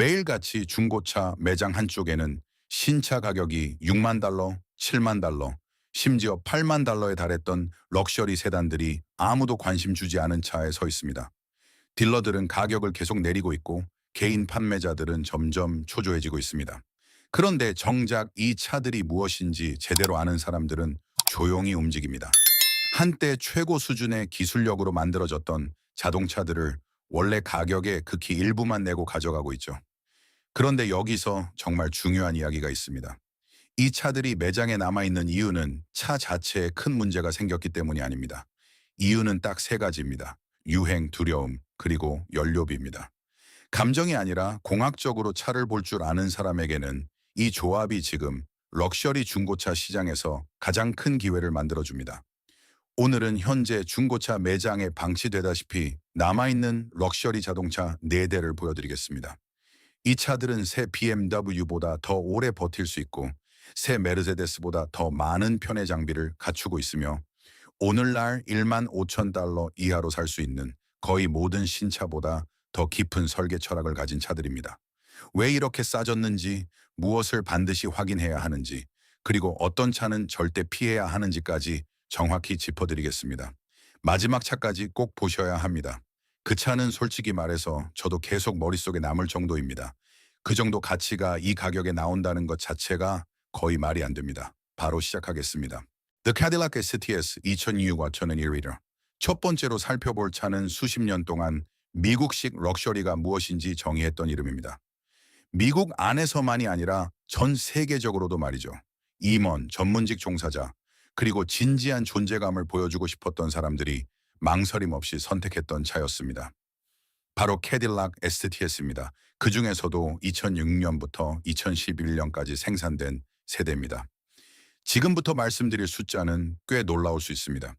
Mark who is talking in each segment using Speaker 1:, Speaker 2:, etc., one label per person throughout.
Speaker 1: 매일같이 중고차 매장 한쪽에는 신차 가격이 6만 달러, 7만 달러, 심지어 8만 달러에 달했던 럭셔리 세단들이 아무도 관심 주지 않은 차에 서 있습니다. 딜러들은 가격을 계속 내리고 있고 개인 판매자들은 점점 초조해지고 있습니다. 그런데 정작 이 차들이 무엇인지 제대로 아는 사람들은 조용히 움직입니다. 한때 최고 수준의 기술력으로 만들어졌던 자동차들을 원래 가격의 극히 일부만 내고 가져가고 있죠. 그런데 여기서 정말 중요한 이야기가 있습니다. 이 차들이 매장에 남아있는 이유는 차 자체에 큰 문제가 생겼기 때문이 아닙니다. 이유는 딱 세 가지입니다. 유행, 두려움, 그리고 연료비입니다. 감정이 아니라 공학적으로 차를 볼 줄 아는 사람에게는 이 조합이 지금 럭셔리 중고차 시장에서 가장 큰 기회를 만들어줍니다. 오늘은 현재 중고차 매장에 방치되다시피 남아있는 럭셔리 자동차 4대를 보여드리겠습니다. 이 차들은 새 BMW보다 더 오래 버틸 수 있고 새 메르세데스보다 더 많은 편의 장비를 갖추고 있으며 오늘날 1만 5천 달러 이하로 살 수 있는 거의 모든 신차보다 더 깊은 설계 철학을 가진 차들입니다. 왜 이렇게 싸졌는지, 무엇을 반드시 확인해야 하는지, 그리고 어떤 차는 절대 피해야 하는지까지 정확히 짚어드리겠습니다. 마지막 차까지 꼭 보셔야 합니다. 그 차는 솔직히 말해서 저도 계속 머릿속에 남을 정도입니다. 그 정도 가치가 이 가격에 나온다는 것 자체가 거의 말이 안 됩니다. 바로 시작하겠습니다. The Cadillac STS 2006 와처는 1위다. 첫 번째로 살펴볼 차는 수십 년 동안 미국식 럭셔리가 무엇인지 정의했던 이름입니다. 미국 안에서만이 아니라 전 세계적으로도 말이죠. 임원, 전문직 종사자, 그리고 진지한 존재감을 보여주고 싶었던 사람들이 망설임 없이 선택했던 차였습니다. 바로 캐딜락 STS입니다. 그 중에서도 2006년부터 2011년까지 생산된 세대입니다. 지금부터 말씀드릴 숫자는 꽤 놀라울 수 있습니다.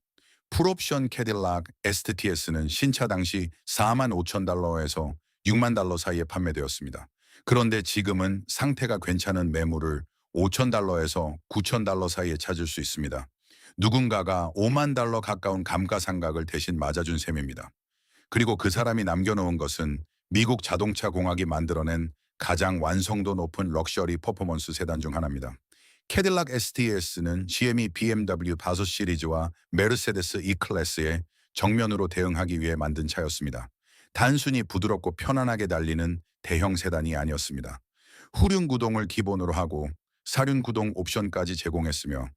Speaker 1: 풀옵션 캐딜락 STS는 신차 당시 4만 5천 달러에서 6만 달러 사이에 판매되었습니다. 그런데 지금은 상태가 괜찮은 매물을 5천 달러에서 9천 달러 사이에 찾을 수 있습니다. 누군가가 5만 달러 가까운 감가상각을 대신 맞아준 셈입니다. 그리고 그 사람이 남겨놓은 것은 미국 자동차 공학이 만들어낸 가장 완성도 높은 럭셔리 퍼포먼스 세단 중 하나입니다. 캐딜락 STS는 GM이 BMW 5 시리즈와 메르세데스 E클래스에 정면으로 대응하기 위해 만든 차였습니다. 단순히 부드럽고 편안하게 달리는 대형 세단이 아니었습니다. 후륜 구동을 기본으로 하고 사륜 구동 옵션까지 제공했으며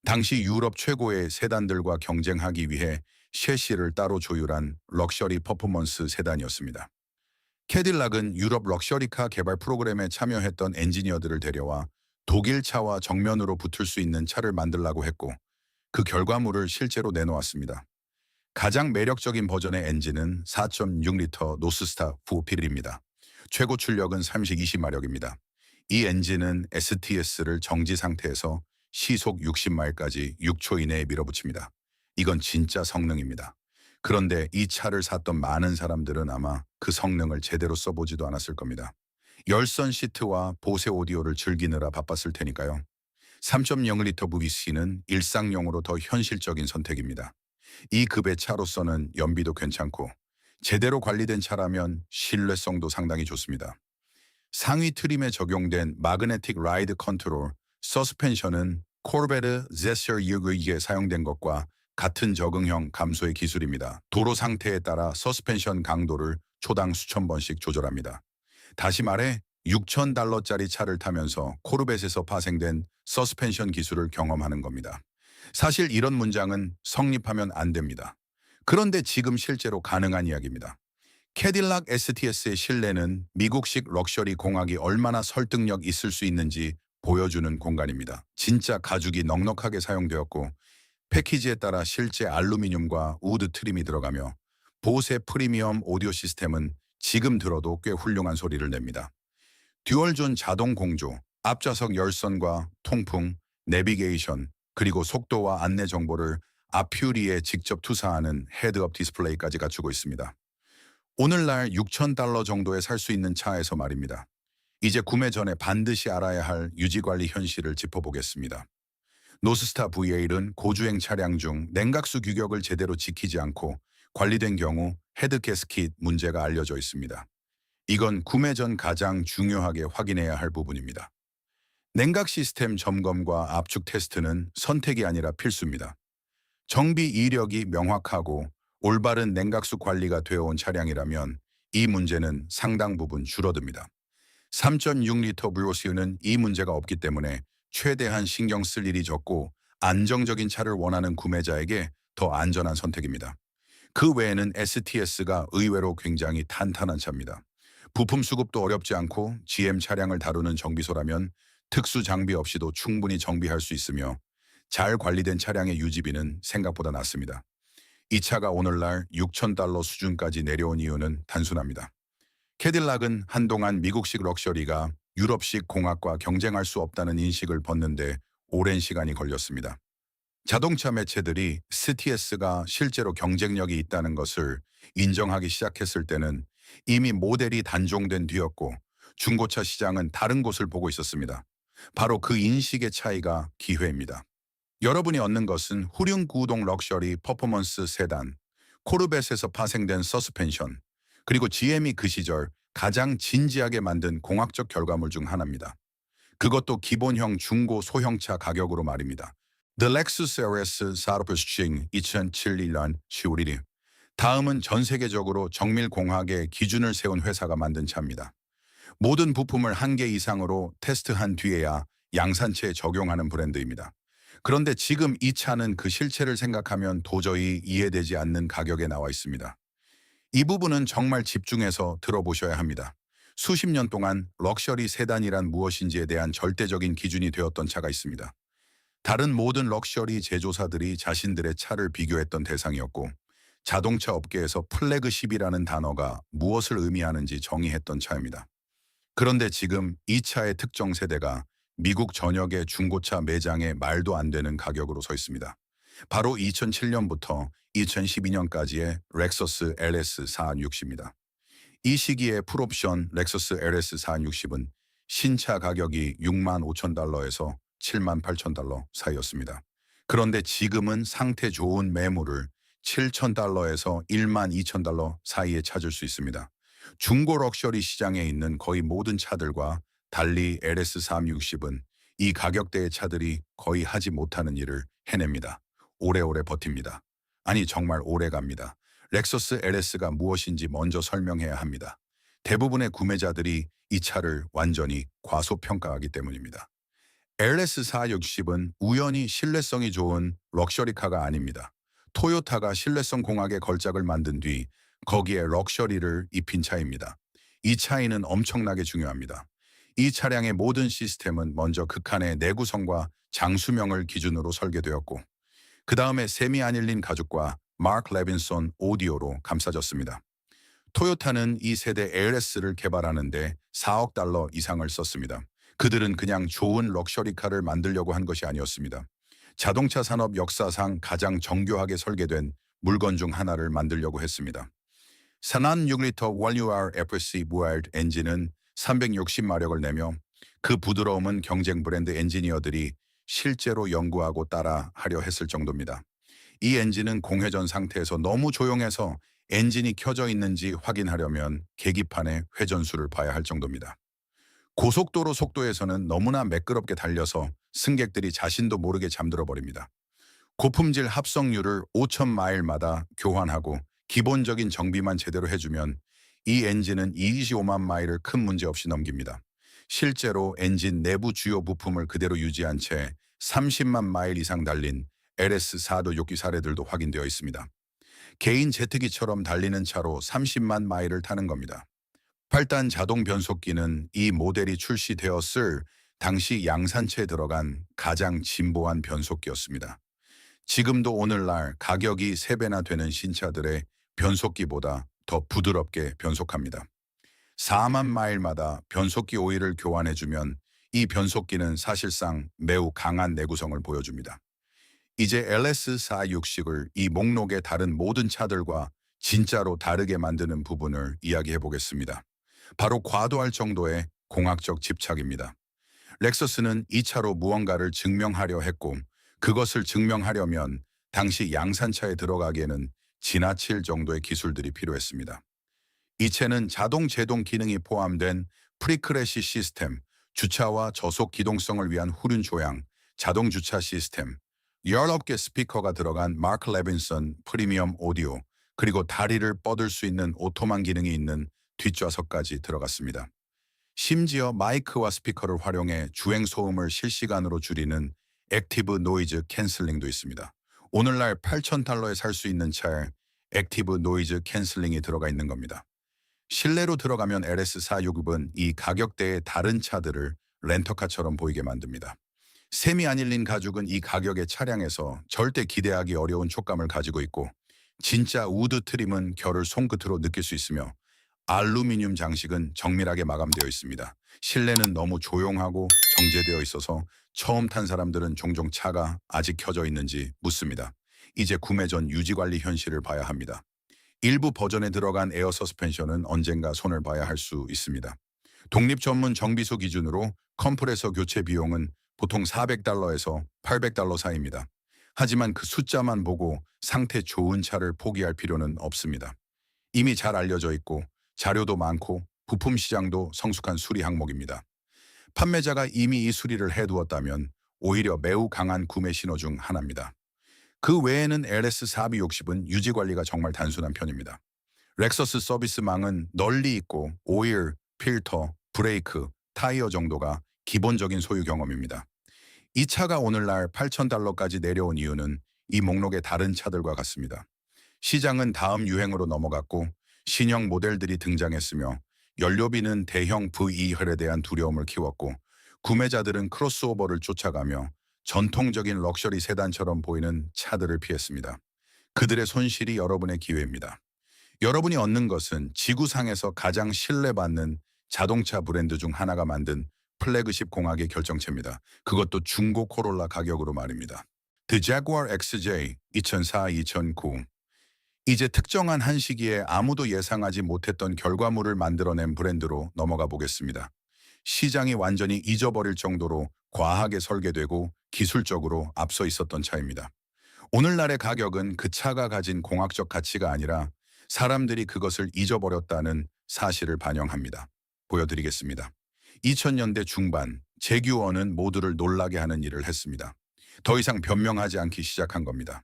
Speaker 1: 당시 유럽 최고의 세단들과 경쟁하기 위해 셰시를 따로 조율한 럭셔리 퍼포먼스 세단이었습니다. 캐딜락은 유럽 럭셔리카 개발 프로그램에 참여했던 엔지니어들을 데려와 독일 차와 정면으로 붙을 수 있는 차를 만들라고 했고 그 결과물을 실제로 내놓았습니다. 가장 매력적인 버전의 엔진은 4.6리터 노스스타 4필입니다. 최고 출력은 32마력입니다. 이 엔진은 STS를 정지 상태에서 시속 60마일까지 6초 이내에 밀어붙입니다. 이건 진짜 성능입니다. 그런데 이 차를 샀던 많은 사람들은 아마 그 성능을 제대로 써보지도 않았을 겁니다. 열선 시트와 보세 오디오를 즐기느라 바빴을 테니까요. 3.0리터 VC는 일상용으로 더 현실적인 선택입니다. 이 급의 차로서는 연비도 괜찮고 제대로 관리된 차라면 신뢰성도 상당히 좋습니다. 상위 트림에 적용된 마그네틱 라이드 컨트롤, 서스펜션은 코르베르 제셔 유그에 사용된 것과 같은 적응형 감소의 기술입니다. 도로 상태에 따라 서스펜션 강도를 초당 수천 번씩 조절합니다. 다시 말해 6천 달러짜리 차를 타면서 코르벳에서 파생된 서스펜션 기술을 경험하는 겁니다. 사실 이런 문장은 성립하면 안 됩니다. 그런데 지금 실제로 가능한 이야기입니다. 캐딜락 STS의 신뢰는 미국식 럭셔리 공학이 얼마나 설득력 있을 수 있는지 보여주는 공간입니다. 진짜 가죽이 넉넉하게 사용되었고 패키지에 따라 실제 알루미늄과 우드 트림이 들어가며 보세 프리미엄 오디오 시스템은 지금 들어도 꽤 훌륭한 소리를 냅니다. 듀얼존 자동 공조, 앞좌석 열선과 통풍, 내비게이션, 그리고 속도와 안내 정보를 앞유리에 직접 투사하는 헤드업 디스플레이까지 갖추고 있습니다. 오늘날 6천 달러 정도에 살 수 있는 차에서 말입니다. 이제 구매 전에 반드시 알아야 할 유지관리 현실을 짚어보겠습니다. 노스스타 V8은 고주행 차량 중 냉각수 규격을 제대로 지키지 않고 관리된 경우 헤드 가스킷 문제가 알려져 있습니다. 이건 구매 전 가장 중요하게 확인해야 할 부분입니다. 냉각 시스템 점검과 압축 테스트는 선택이 아니라 필수입니다. 정비 이력이 명확하고 올바른 냉각수 관리가 되어 온 차량이라면 이 문제는 상당 부분 줄어듭니다. 3.6리터 브로시우는 이 문제가 없기 때문에 최대한 신경 쓸 일이 적고 안정적인 차를 원하는 구매자에게 더 안전한 선택입니다. 그 외에는 STS가 의외로 굉장히 탄탄한 차입니다. 부품 수급도 어렵지 않고 GM 차량을 다루는 정비소라면 특수 장비 없이도 충분히 정비할 수 있으며 잘 관리된 차량의 유지비는 생각보다 낮습니다. 이 차가 오늘날 6,000달러 수준까지 내려온 이유는 단순합니다. 캐딜락은 한동안 미국식 럭셔리가 유럽식 공학과 경쟁할 수 없다는 인식을 벗는데 오랜 시간이 걸렸습니다. 자동차 매체들이 STS가 실제로 경쟁력이 있다는 것을 인정하기 시작했을 때는 이미 모델이 단종된 뒤였고 중고차 시장은 다른 곳을 보고 있었습니다. 바로 그 인식의 차이가 기회입니다. 여러분이 얻는 것은 후륜 구동 럭셔리 퍼포먼스 세단, 코르벳에서 파생된 서스펜션, 그리고 GM이 그 시절 가장 진지하게 만든 공학적 결과물 중 하나입니다. 그것도 기본형 중고 소형차 가격으로 말입니다. The Lexus LS 사르프스칭 2007년 10월 1일. 다음은 전 세계적으로 정밀 공학의 기준을 세운 회사가 만든 차입니다. 모든 부품을 한 개 이상으로 테스트한 뒤에야 양산체에 적용하는 브랜드입니다. 그런데 지금 이 차는 그 실체를 생각하면 도저히 이해되지 않는 가격에 나와 있습니다. 이 부분은 정말 집중해서 들어보셔야 합니다. 수십 년 동안 럭셔리 세단이란 무엇인지에 대한 절대적인 기준이 되었던 차가 있습니다. 다른 모든 럭셔리 제조사들이 자신들의 차를 비교했던 대상이었고 자동차 업계에서 플래그십이라는 단어가 무엇을 의미하는지 정의했던 차입니다. 그런데 지금 이 차의 특정 세대가 미국 전역의 중고차 매장에 말도 안 되는 가격으로 서 있습니다. 바로 2007년부터 2012년까지의 렉서스 LS460입니다. 이 시기에 풀옵션 렉서스 LS460은 신차 가격이 6만 5천 달러에서 7만 8천 달러 사이였습니다. 그런데 지금은 상태 좋은 매물을 7천 달러에서 1만 2천 달러 사이에 찾을 수 있습니다. 중고 럭셔리 시장에 있는 거의 모든 차들과 달리 LS360은 이 가격대의 차들이 거의 하지 못하는 일을 해냅니다. 오래오래 버팁니다. 아니 정말 오래 갑니다. 렉서스 LS가 무엇인지 먼저 설명해야 합니다. 대부분의 구매자들이 이 차를 완전히 과소평가하기 때문입니다. LS460은 우연히 신뢰성이 좋은 럭셔리카가 아닙니다. 토요타가 신뢰성 공학의 걸작을 만든 뒤 거기에 럭셔리를 입힌 차입니다. 이 차이는 엄청나게 중요합니다. 이 차량의 모든 시스템은 먼저 극한의 내구성과 장수명을 기준으로 설계되었고 그 다음에 세미 아닐린 가죽과 마크 레빈손 오디오로 감싸졌습니다. 토요타는 이 세대 LS를 개발하는데 4억 달러 이상을 썼습니다. 그들은 그냥 좋은 럭셔리카를 만들려고 한 것이 아니었습니다. 자동차 산업 역사상 가장 정교하게 설계된 물건 중 하나를 만들려고 했습니다. 산한 6리터 원유R FSC 무알드 엔진은 360마력을 내며 그 부드러움은 경쟁 브랜드 엔지니어들이 실제로 연구하고 따라 하려 했을 정도입니다. 이 엔진은 공회전 상태에서 너무 조용해서 엔진이 켜져 있는지 확인하려면 계기판의 회전수를 봐야 할 정도입니다. 고속도로 속도에서는 너무나 매끄럽게 달려서 승객들이 자신도 모르게 잠들어 버립니다. 고품질 합성유를 5천 마일마다 교환하고 기본적인 정비만 제대로 해주면 이 엔진은 25만 마일을 큰 문제 없이 넘깁니다. 실제로 엔진 내부 주요 부품을 그대로 유지한 채 30만 마일 이상 달린 LS4도 6기 사례들도 확인되어 있습니다. 개인 제트기처럼 달리는 차로 30만 마일을 타는 겁니다. 8단 자동 변속기는 이 모델이 출시되었을 당시 양산체에 들어간 가장 진보한 변속기였습니다. 지금도 오늘날 가격이 3배나 되는 신차들의 변속기보다 더 부드럽게 변속합니다. 4만 마일마다 변속기 오일을 교환해주면 이 변속기는 사실상 매우 강한 내구성을 보여줍니다. 이제 LS460을 이 목록의 다른 모든 차들과 진짜로 다르게 만드는 부분을 이야기해 보겠습니다. 바로 과도할 정도의 공학적 집착입니다. 렉서스는 이 차로 무언가를 증명하려 했고 그것을 증명하려면 당시 양산차에 들어가기에는 지나칠 정도의 기술들이 필요했습니다. 이 차는 자동 제동 기능이 포함된 프리크래시 시스템, 주차와 저속 기동성을 위한 후륜 조향, 자동 주차 시스템, 19개 스피커가 들어간 마크 레빈선 프리미엄 오디오, 그리고 다리를 뻗을 수 있는 오토만 기능이 있는 뒷좌석까지 들어갔습니다. 심지어 마이크와 스피커를 활용해 주행 소음을 실시간으로 줄이는 액티브 노이즈 캔슬링도 있습니다. 오늘날 $8,000에 살 수 있는 차에 액티브 노이즈 캔슬링이 들어가 있는 겁니다. 실내로 들어가면 LS460은 이 가격대의 다른 차들을 렌터카처럼 보이게 만듭니다. 셈이 안 일린 가죽은 이 가격의 차량에서 절대 기대하기 어려운 촉감을 가지고 있고, 진짜 우드 트림은 결을 손끝으로 느낄 수 있으며 알루미늄 장식은 정밀하게 마감되어 있습니다. 실내는 너무 조용하고 정제되어 있어서 처음 탄 사람들은 종종 차가 아직 켜져 있는지 묻습니다. 이제 구매 전 유지관리 현실을 봐야 합니다. 일부 버전에 들어간 에어 서스펜션은 언젠가 손을 봐야 할 수 있습니다. 독립 전문 정비소 기준으로 컴프레서 교체 비용은 보통 $400에서 $800 사이입니다. 하지만 그 숫자만 보고 상태 좋은 차를 포기할 필요는 없습니다. 이미 잘 알려져 있고 자료도 많고 부품 시장도 성숙한 수리 항목입니다. 판매자가 이미 이 수리를 해두었다면 오히려 매우 강한 구매 신호 중 하나입니다. 그 외에는 LS460은 유지 관리가 정말 단순한 편입니다. 렉서스 서비스망은 널리 있고 오일, 필터, 브레이크, 타이어 정도가 기본적인 소유 경험입니다. 이 차가 오늘날 $8,000까지 내려온 이유는 이 목록의 다른 차들과 같습니다. 시장은 다음 유행으로 넘어갔고 신형 모델들이 등장했으며 연료비는 대형 V2혈에 대한 두려움을 키웠고 구매자들은 크로스오버를 쫓아가며 전통적인 럭셔리 세단처럼 보이는 차들을 피했습니다. 그들의 손실이 여러분의 기회입니다. 여러분이 얻는 것은 지구상에서 가장 신뢰받는 자동차 브랜드 중 하나가 만든 플래그십 공학의 결정체입니다. 그것도 중고 코롤라 가격으로 말입니다. The Jaguar XJ 2004-2009. 이제 특정한 한 시기에 아무도 예상하지 못했던 결과물을 만들어낸 브랜드로 넘어가 보겠습니다. 시장이 완전히 잊어버릴 정도로 과하게 설계되고 기술적으로 앞서 있었던 차입니다. 오늘날의 가격은 그 차가 가진 공학적 가치가 아니라 사람들이 그것을 잊어버렸다는 사실을 반영합니다. 보여드리겠습니다. 2000년대 중반, 제규어는 모두를 놀라게 하는 일을 했습니다. 더 이상 변명하지 않기 시작한 겁니다.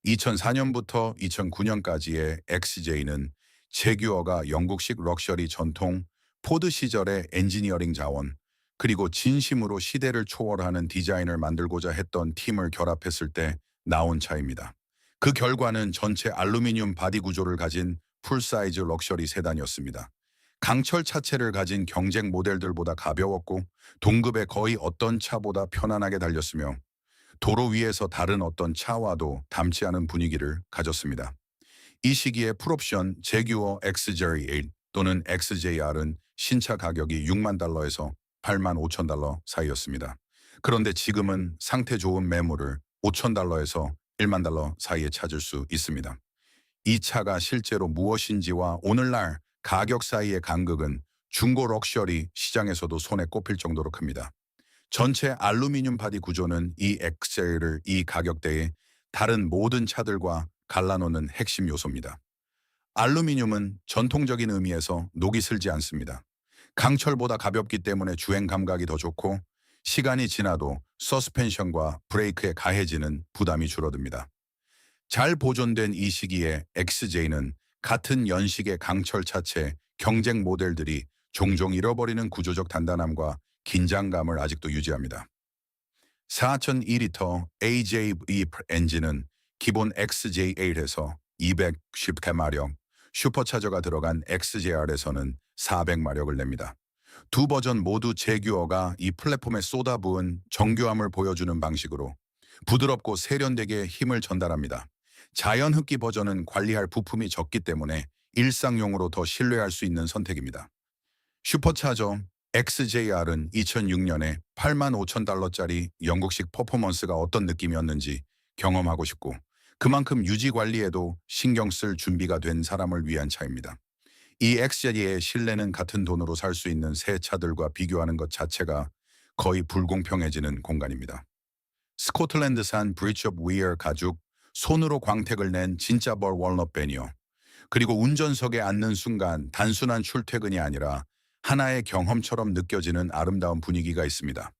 Speaker 1: 2004년부터 2009년까지의 XJ는 제규어가 영국식 럭셔리 전통, 포드 시절의 엔지니어링 자원, 그리고 진심으로 시대를 초월하는 디자인을 만들고자 했던 팀을 결합했을 때 나온 차입니다. 그 결과는 전체 알루미늄 바디 구조를 가진 풀사이즈 럭셔리 세단이었습니다. 강철 차체를 가진 경쟁 모델들보다 가벼웠고 동급의 거의 어떤 차보다 편안하게 달렸으며 도로 위에서 다른 어떤 차와도 닮지 않은 분위기를 가졌습니다. 이 시기에 풀옵션 제규어 XJ8 또는 XJR은 신차 가격이 $60,000에서 $85,000 사이였습니다. 그런데 지금은 상태 좋은 매물을 $5,000에서 $10,000 사이에 찾을 수 있습니다. 이 차가 실제로 무엇인지와 오늘날 가격 사이의 간극은 중고 럭셔리 시장에서도 손에 꼽힐 정도로 큽니다. 전체 알루미늄 바디 구조는 이 XJ를 이 가격대에 다른 모든 차들과 갈라놓는 핵심 요소입니다. 알루미늄은 전통적인 의미에서 녹이 슬지 않습니다. 강철보다 가볍기 때문에 주행 감각이 더 좋고 시간이 지나도 서스펜션과 브레이크에 가해지는 부담이 줄어듭니다. 잘 보존된 이 시기에 XJ는 같은 연식의 강철 차체 경쟁 모델들이 종종 잃어버리는 구조적 단단함과 긴장감을 아직도 유지합니다. 4,002리터 AJE 엔진은 기본 XJ8에서 210마력, 슈퍼차저가 들어간 XJR에서는 400마력을 냅니다. 두 버전 모두 제규어가 이 플랫폼에 쏟아부은 정교함을 보여주는 방식으로 부드럽고 세련되게 힘을 전달합니다. 자연 흡기 버전은 관리할 부품이 적기 때문에 일상용으로 더 신뢰할 수 있는 선택입니다. 슈퍼차저 XJR은 2006년에 $85,000짜리 영국식 퍼포먼스가 어떤 느낌이었는지 경험하고 싶고 그만큼 유지 관리에도 신경 쓸 준비가 된 사람을 위한 차입니다. 이 XJ의 실내는 같은 돈으로 살 수 있는 새 차들과 비교하는 것 자체가 거의 불공평해지는 공간입니다. 스코틀랜드산 브릿지 오브 위어 가죽, 손으로 광택을 낸 진짜 벌 월넛 배니어, 그리고 운전석에 앉는 순간 단순한 출퇴근이 아니라 하나의 경험처럼 느껴지는 아름다운 분위기가 있습니다.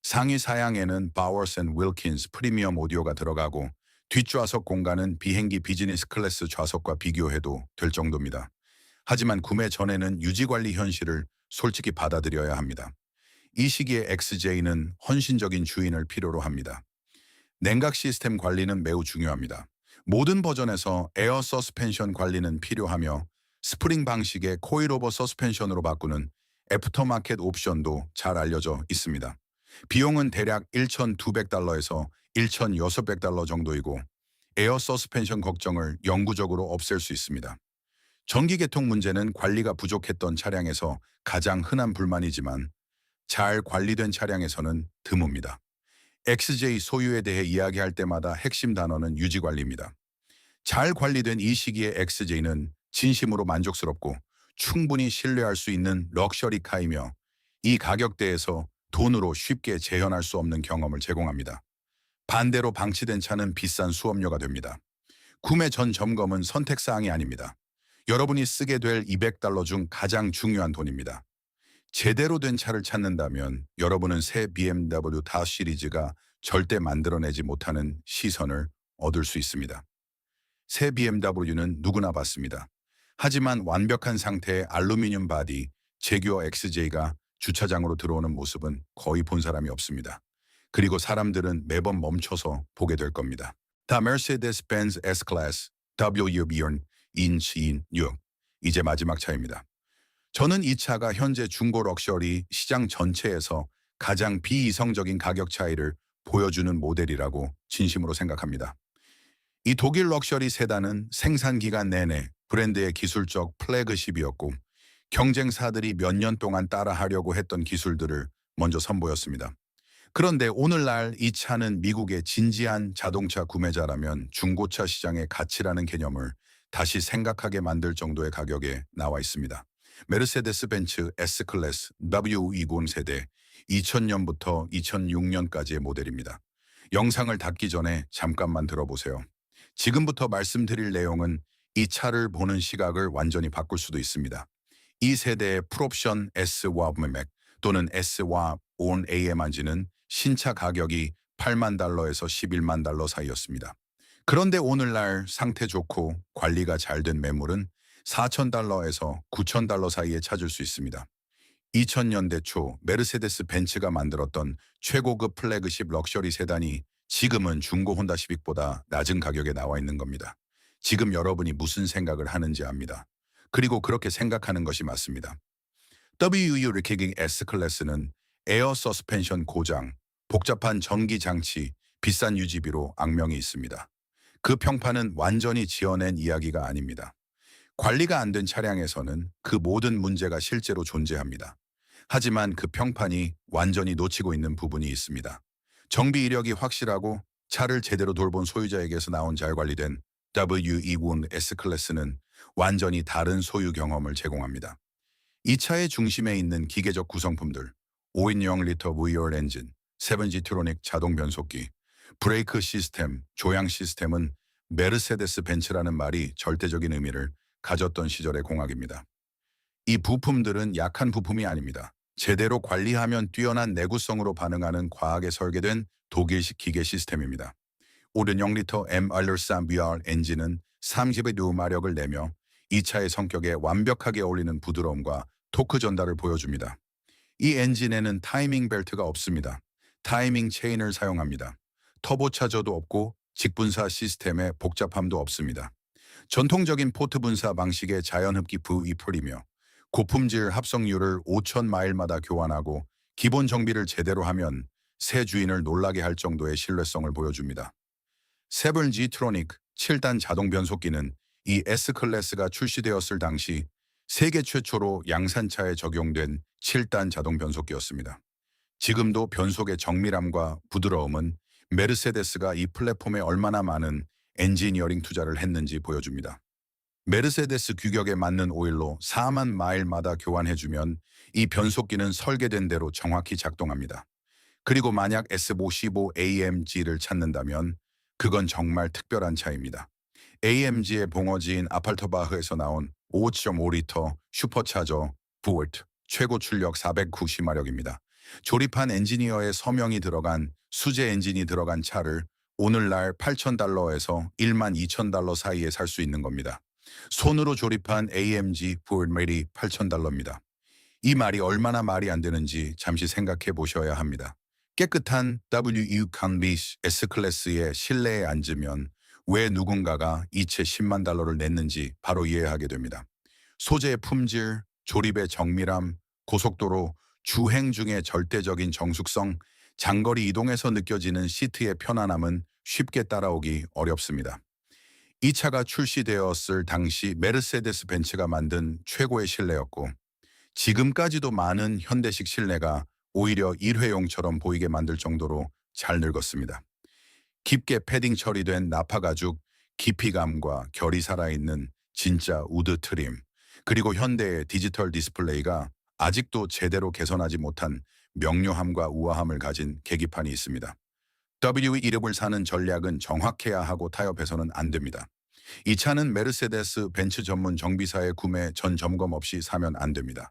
Speaker 1: 상위 사양에는 바워스 앤 윌킨스 프리미엄 오디오가 들어가고 뒷좌석 공간은 비행기 비즈니스 클래스 좌석과 비교해도 될 정도입니다. 하지만 구매 전에는 유지관리 현실을 솔직히 받아들여야 합니다. 이 시기에 XJ는 헌신적인 주인을 필요로 합니다. 냉각 시스템 관리는 매우 중요합니다. 모든 버전에서 에어 서스펜션 관리는 필요하며 스프링 방식의 코일오버 서스펜션으로 바꾸는 애프터마켓 옵션도 잘 알려져 있습니다. 비용은 대략 1,200달러에서 1,600달러 정도이고 에어 서스펜션 걱정을 영구적으로 없앨 수 있습니다. 전기계통 문제는 관리가 부족했던 차량에서 가장 흔한 불만이지만 잘 관리된 차량에서는 드뭅니다. XJ 소유에 대해 이야기할 때마다 핵심 단어는 유지관리입니다. 잘 관리된 이 시기에 XJ는 진심으로 만족스럽고 충분히 신뢰할 수 있는 럭셔리카이며 이 가격대에서 돈으로 쉽게 재현할 수 없는 경험을 제공합니다. 반대로 방치된 차는 비싼 수업료가 됩니다. 구매 전 점검은 선택사항이 아닙니다. 여러분이 쓰게 될 200달러 중 가장 중요한 돈입니다. 제대로 된 차를 찾는다면 여러분은 새 BMW 5 시리즈가 절대 만들어내지 못하는 시선을 얻을 수 있습니다. 새 BMW는 누구나 봤습니다. 하지만 완벽한 상태의 알루미늄 바디, 제규어 XJ가 주차장으로 들어오는 모습은 거의 본 사람이 없습니다. 그리고 사람들은 매번 멈춰서 보게 될 겁니다. 다 메르세데스-벤츠 S-클래스 WB 인치 6 이제 마지막 차입니다. 저는 이 차가 현재 중고 럭셔리 시장 전체에서 가장 비이성적인 가격 차이를 보여주는 모델이라고 진심으로 생각합니다. 이 독일 럭셔리 세단은 생산 기간 내내 브랜드의 기술적 플래그십이었고 경쟁사들이 몇 년 동안 따라하려고 했던 기술들을 먼저 선보였습니다. 그런데 오늘날 이 차는 미국의 진지한 자동차 구매자라면 중고차 시장의 가치라는 개념을 다시 생각하게 만들 정도의 가격에 나와 있습니다. 메르세데스 벤츠 S클래스 W20 세대 2000년부터 2006년까지의 모델입니다. 영상을 닫기 전에 잠깐만 들어보세요. 지금부터 말씀드릴 내용은 이 차를 보는 시각을 완전히 바꿀 수도 있습니다. 이 세대의 풀옵션 S와 맥 또는 S와 온 AM한지는 신차 가격이 8만 달러에서 11만 달러 사이였습니다. 그런데 오늘날 상태 좋고 관리가 잘 된 매물은 4,000달러에서 9,000달러 사이에 찾을 수 있습니다. 2000년대 초 메르세데스 벤츠가 만들었던 최고급 플래그십 럭셔리 세단이 지금은 중고 혼다 시빅보다 낮은 가격에 나와 있는 겁니다. 지금 여러분이 무슨 생각을 하는지 압니다. 그리고 그렇게 생각하는 것이 맞습니다. WU 리키깅 S클래스는 에어 서스펜션 고장, 복잡한 전기 장치, 비싼 유지비로 악명이 있습니다. 그 평판은 완전히 지어낸 이야기가 아닙니다. 관리가 안 된 차량에서는 그 모든 문제가 실제로 존재합니다. 하지만 그 평판이 완전히 놓치고 있는 부분이 있습니다. 정비 이력이 확실하고 차를 제대로 돌본 소유자에게서 나온 잘 관리된 WE1 S클래스는 완전히 다른 소유 경험을 제공합니다. 이 차의 중심에 있는 기계적 구성품들, 5인용 리터 V8 엔진, 7G 트로닉 자동 변속기, 브레이크 시스템, 조향 시스템은 메르세데스 벤츠라는 말이 절대적인 의미를 가졌던 시절의 공학입니다. 이 부품들은 약한 부품이 아닙니다. 제대로 관리하면 뛰어난 내구성으로 반응하는 과하게 설계된 독일식 기계 시스템입니다. 5.0리터 M1.3VR 엔진은 30의 누마력을 내며 이 차의 성격에 완벽하게 어울리는 부드러움과 토크 전달을 보여줍니다. 이 엔진에는 타이밍 벨트가 없습니다. 타이밍 체인을 사용합니다. 터보 차저도 없고 직분사 시스템의 복잡함도 없습니다. 전통적인 포트 분사 방식의 자연흡기 V8이며 고품질 합성유를 5,000마일마다 교환하고 기본 정비를 제대로 하면 새 주인을 놀라게 할 정도의 신뢰성을 보여줍니다. 7G 트로닉 7단 자동 변속기는 이 S클래스가 출시되었을 당시 세계 최초로 양산차에 적용된 7단 자동 변속기였습니다. 지금도 변속의 정밀함과 부드러움은 메르세데스가 이 플랫폼에 얼마나 많은 엔지니어링 투자를 했는지 보여줍니다. 메르세데스 규격에 맞는 오일로 4만 마일마다 교환해주면 이 변속기는 설계된 대로 정확히 작동합니다. 그리고 만약 S55 AMG를 찾는다면 그건 정말 특별한 차입니다. AMG의 봉어지인 아팔터바흐에서 나온 5.5리터 슈퍼차저 부월트 최고 출력 490마력입니다. 조립한 엔지니어의 서명이 들어간 수제 엔진이 들어간 차를 오늘날 $8,000에서 $12,000 사이에 살 수 있는 겁니다. 손으로 조립한 AMG 부월멜이 $8,000입니다. 이 말이 얼마나 말이 안 되는지 잠시 생각해 보셔야 합니다. 깨끗한 WU 칸비시 S클래스의 실내에 앉으면 왜 누군가가 이 채 $10만 냈는지 바로 이해하게 됩니다. 소재의 품질, 조립의 정밀함, 고속도로, 주행 중의 절대적인 정숙성, 장거리 이동에서 느껴지는 시트의 편안함은 쉽게 따라오기 어렵습니다. 이 차가 출시되었을 당시 메르세데스 벤츠가 만든 최고의 실내였고 지금까지도 많은 현대식 실내가 오히려 일회용처럼 보이게 만들 정도로 잘 늙었습니다. 깊게 패딩 처리된 나파 가죽, 깊이감과 결이 살아있는 진짜 우드 트림, 그리고 현대의 디지털 디스플레이가 아직도 제대로 개선하지 못한 명료함과 우아함을 가진 계기판이 있습니다. W의 이름을 사는 전략은 정확해야 하고 타협해서는 안 됩니다. 이 차는 메르세데스 벤츠 전문 정비사의 구매 전 점검 없이 사면 안 됩니다.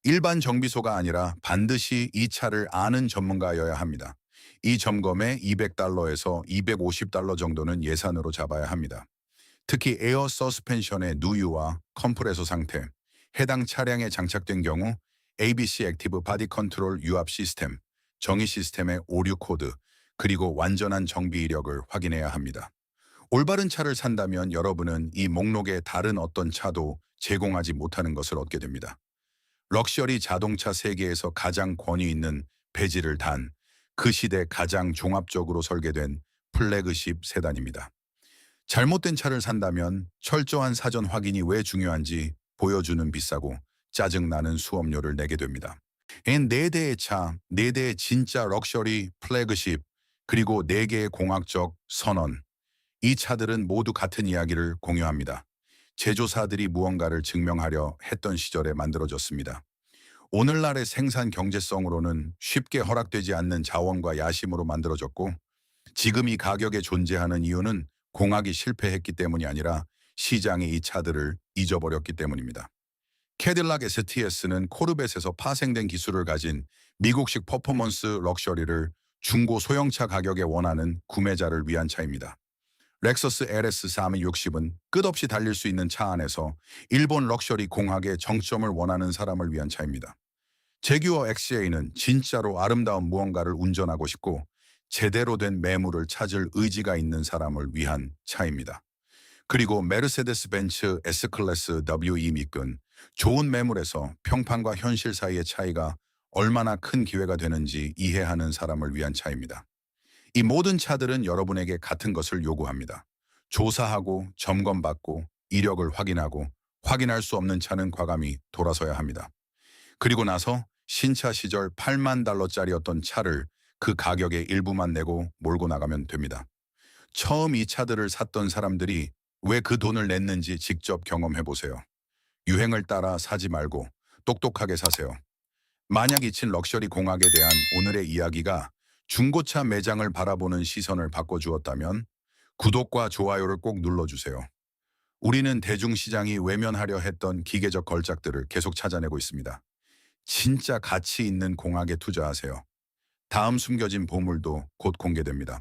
Speaker 1: 일반 정비소가 아니라 반드시 이 차를 아는 전문가여야 합니다. 이 점검에 $200에서 $250 정도는 예산으로 잡아야 합니다. 특히 에어 서스펜션의 누유와 컴프레서 상태, 해당 차량에 장착된 경우 ABC 액티브 바디 컨트롤 유압 시스템, 정의 시스템의 오류 코드, 그리고 완전한 정비 이력을 확인해야 합니다. 올바른 차를 산다면 여러분은 이 목록의 다른 어떤 차도 제공하지 못하는 것을 얻게 됩니다. 럭셔리 자동차 세계에서 가장 권위 있는 배지를 단 그 시대 가장 종합적으로 설계된 플래그십 세단입니다. 잘못된 차를 산다면 철저한 사전 확인이 왜 중요한지 보여주는 비싸고 짜증나는 수업료를 내게 됩니다. 4대의 차, 4대의 진짜 럭셔리 플래그십, 그리고 4개의 공학적 선언. 이 차들은 모두 같은 이야기를 공유합니다. 제조사들이 무언가를 증명하려 했던 시절에 만들어졌습니다. 오늘날의 생산 경제성으로는 쉽게 허락되지 않는 자원과 야심으로 만들어졌고 지금 이 가격에 존재하는 이유는 공학이 실패했기 때문이 아니라 시장이 이 차들을 잊어버렸기 때문입니다. 캐딜락 STS는 코르벳에서 파생된 기술을 가진 미국식 퍼포먼스 럭셔리를 중고 소형차 가격에 원하는 구매자를 위한 차입니다. 렉서스 LS360은 끝없이 달릴 수 있는 차 안에서 일본 럭셔리 공학의 정점을 원하는 사람을 위한 차입니다. 제규어 XJ는 진짜로 아름다운 무언가를 운전하고 싶고 제대로 된 매물을 찾을 의지가 있는 사람을 위한 차입니다. 그리고 메르세데스 벤츠 S클래스 WE 믹은 좋은 매물에서 평판과 현실 사이의 차이가 얼마나 큰 기회가 되는지 이해하는 사람을 위한 차입니다. 이 모든 차들은 여러분에게 같은 것을 요구합니다. 조사하고 점검받고 이력을 확인하고 확인할 수 없는 차는 과감히 돌아서야 합니다. 그리고 나서 신차 시절 $80,000짜리였던 차를 그 가격의 일부만 내고 몰고 나가면 됩니다. 처음 이 차들을 샀던 사람들이 왜 그 돈을 냈는지 직접 경험해 보세요. 유행을 따라 사지 말고 똑똑하게 사세요. 만약 잊힌 럭셔리 공학에 대한 오늘의 이야기가 중고차 매장을 바라보는 시선을 바꿔주었다면 구독과 좋아요를 꼭 눌러주세요. 우리는 대중시장이 외면하려 했던 기계적 걸작들을 계속 찾아내고 있습니다. 진짜 가치 있는 공학에 투자하세요. 다음 숨겨진 보물도 곧 공개됩니다.